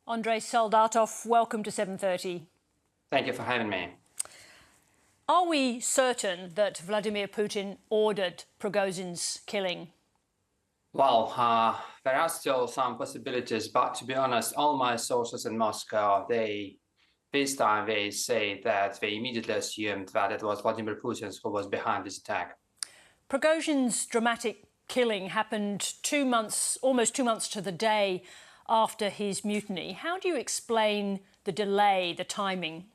Andrei Soldatov, welcome to 7:30. Thank you for having me. Are we certain that Vladimir Putin ordered Prigozhin's killing? Well, there are still some possibilities, but to be honest, all my sources in Moscow, this time they say that they immediately assumed that it was Vladimir Putin who was behind this attack. Prigozhin's dramatic killing happened almost 2 months to the day after his mutiny. How do you explain the delay, the timing?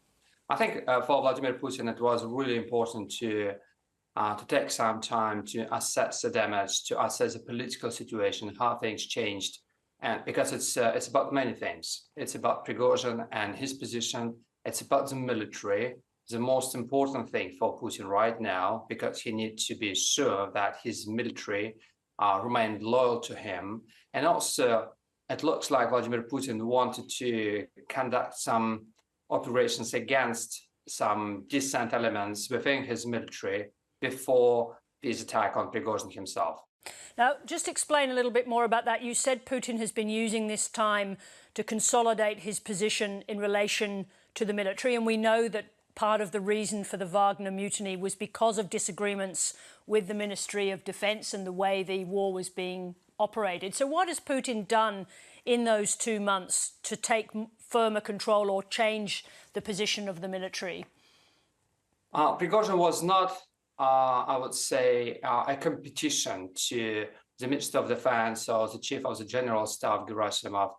I think for Vladimir Putin, it was really important to take some time to assess the damage, to assess the political situation, how things changed, and because it's about many things. It's about Prigozhin and his position. It's about the military. The most important thing for Putin right now, because he needs to be sure that his military remained loyal to him, and also it looks like Vladimir Putin wanted to conduct some operations against some dissident elements within his military before this attack on Prigozhin himself. Now, just explain a little bit more about that. You said Putin has been using this time to consolidate his position in relation to the military, and we know that part of the reason for the Wagner mutiny was because of disagreements with the Ministry of Defence and the way the war was being operated. So what has Putin done in those 2 months to take firmer control or change the position of the military? Prigozhin was not, I would say, a competition to the Minister of Defense or the Chief of the General Staff, Gerasimov,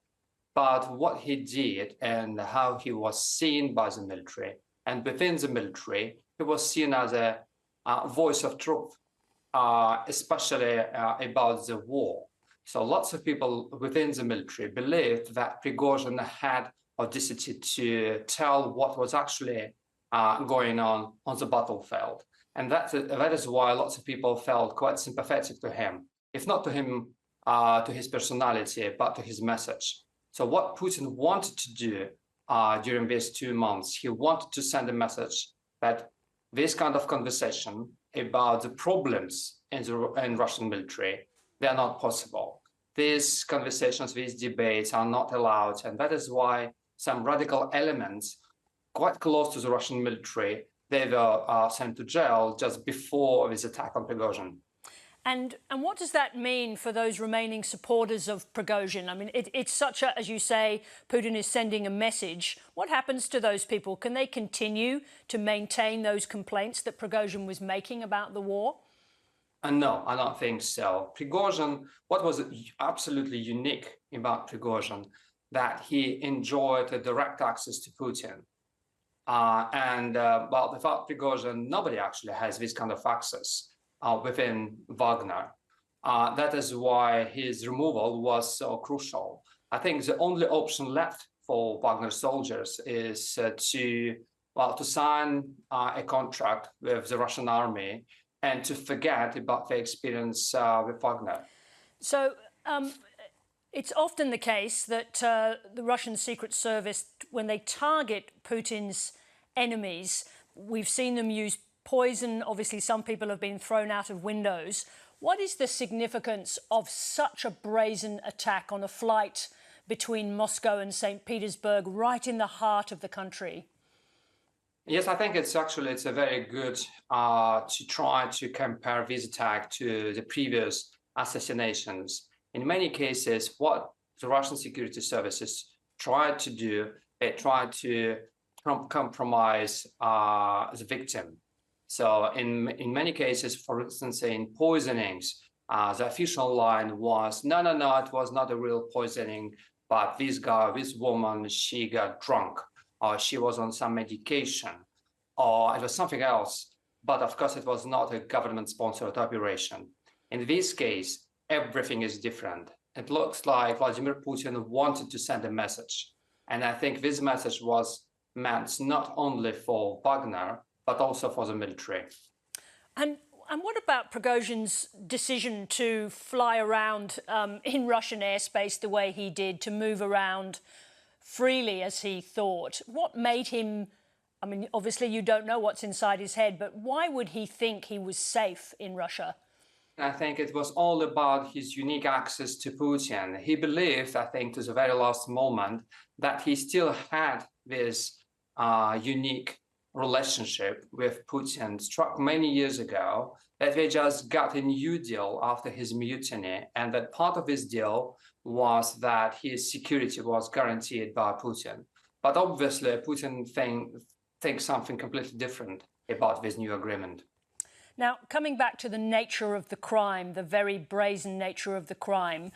but what he did and how he was seen by the military. And within the military, he was seen as a voice of truth, especially about the war. So lots of people within the military believed that Prigozhin had audacity to tell what was actually going on the battlefield. And that is why lots of people felt quite sympathetic to him, if not to him, to his personality, but to his message. So what Putin wanted to do during these 2 months, he wanted to send a message that this kind of conversation about the problems in Russian military, they are not possible. These conversations, these debates are not allowed. And that is why some radical elements quite close to the Russian military, they were sent to jail just before this attack on Prigozhin. And what does that mean for those remaining supporters of Prigozhin? I mean, it's such a, as you say, Putin is sending a message. What happens to those people? Can they continue to maintain those complaints that Prigozhin was making about the war? No, I don't think so. Prigozhin, what was absolutely unique about Prigozhin, that he enjoyed a direct access to Putin. Well, without Prigozhin, nobody actually has this kind of access within Wagner. That is why his removal was so crucial. I think the only option left for Wagner soldiers is to sign a contract with the Russian army and to forget about their experience with Wagner. So it's often the case that the Russian Secret Service, when they target Putin's enemies, we've seen them use poison. Obviously, some people have been thrown out of windows. What is the significance of such a brazen attack on a flight between Moscow and St Petersburg, right in the heart of the country? Yes, I think it's a very good to try to compare this attack to the previous assassinations. In many cases, what the Russian security services tried to do, they tried to compromise the victim. So in many cases, for instance, in poisonings, the official line was, no, it was not a real poisoning, but this woman, she got drunk, or she was on some medication, or it was something else. But of course, it was not a government-sponsored operation. In this case, everything is different. It looks like Vladimir Putin wanted to send a message. And I think this message was meant not only for Wagner, but also for the military. And what about Prigozhin's decision to fly around in Russian airspace the way he did, to move around freely as he thought? What made him, I mean, obviously you don't know what's inside his head, but why would he think he was safe in Russia? I think it was all about his unique access to Putin. He believed, I think, to the very last moment, that he still had this unique relationship with Putin, struck many years ago, that they just got a new deal after his mutiny, and that part of his deal was that his security was guaranteed by Putin. But obviously, Putin thinks something completely different about this new agreement. Now, coming back to the nature of the crime, the very brazen nature of the crime,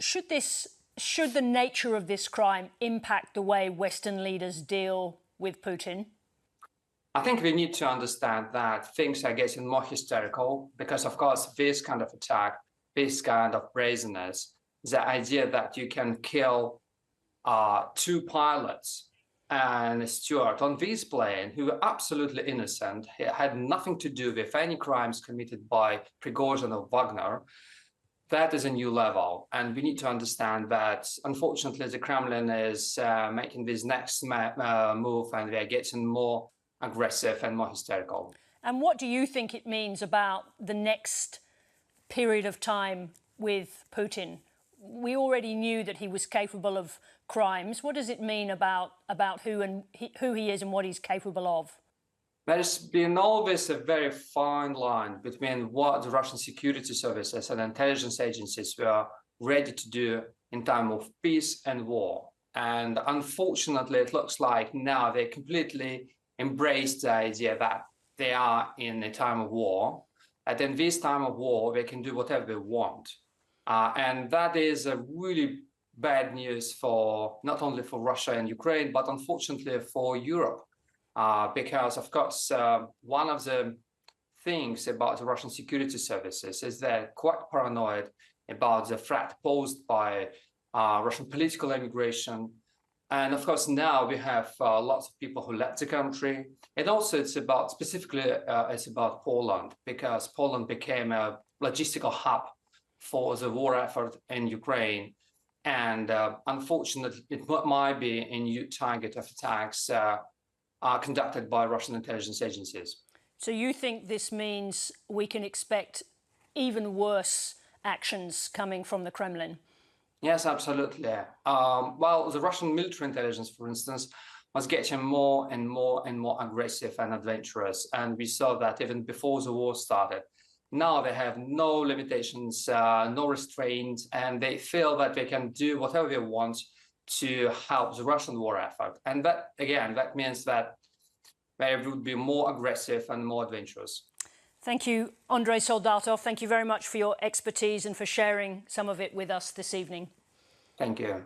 should the nature of this crime impact the way Western leaders deal with Putin? I think we need to understand that things are getting more hysterical because, of course, this kind of attack, this kind of brazenness, the idea that you can kill two pilots and a steward on this plane who were absolutely innocent, he had nothing to do with any crimes committed by Prigozhin or Wagner. That is a new level. And we need to understand that, unfortunately, the Kremlin is making this next move, and they're getting more aggressive and more hysterical. And what do you think it means about the next period of time with Putin? We already knew that he was capable of crimes. What does it mean about who he is and what he's capable of? There's been always a very fine line between what the Russian security services and intelligence agencies were ready to do in time of peace and war. And unfortunately, it looks like now they completely embraced the idea that they are in a time of war. And in this time of war, they can do whatever they want. And that is a really bad news for not only for Russia and Ukraine, but unfortunately for Europe. Because, of course, one of the things about the Russian security services is they're quite paranoid about the threat posed by Russian political immigration. And of course, now we have lots of people who left the country. And also it's about, specifically, it's about Poland, because Poland became a logistical hub for the war effort in Ukraine. And unfortunately, it might be a new target of attacks conducted by Russian intelligence agencies. So you think this means we can expect even worse actions coming from the Kremlin? Yes, absolutely. Well, the Russian military intelligence, for instance, was getting more and more and more aggressive and adventurous. And we saw that even before the war started. Now they have no limitations, no restraints, and they feel that they can do whatever they want to help the Russian war effort. And that, again, that means that they would be more aggressive and more adventurous. Thank you, Andrei Soldatov. Thank you very much for your expertise and for sharing some of it with us this evening. Thank you.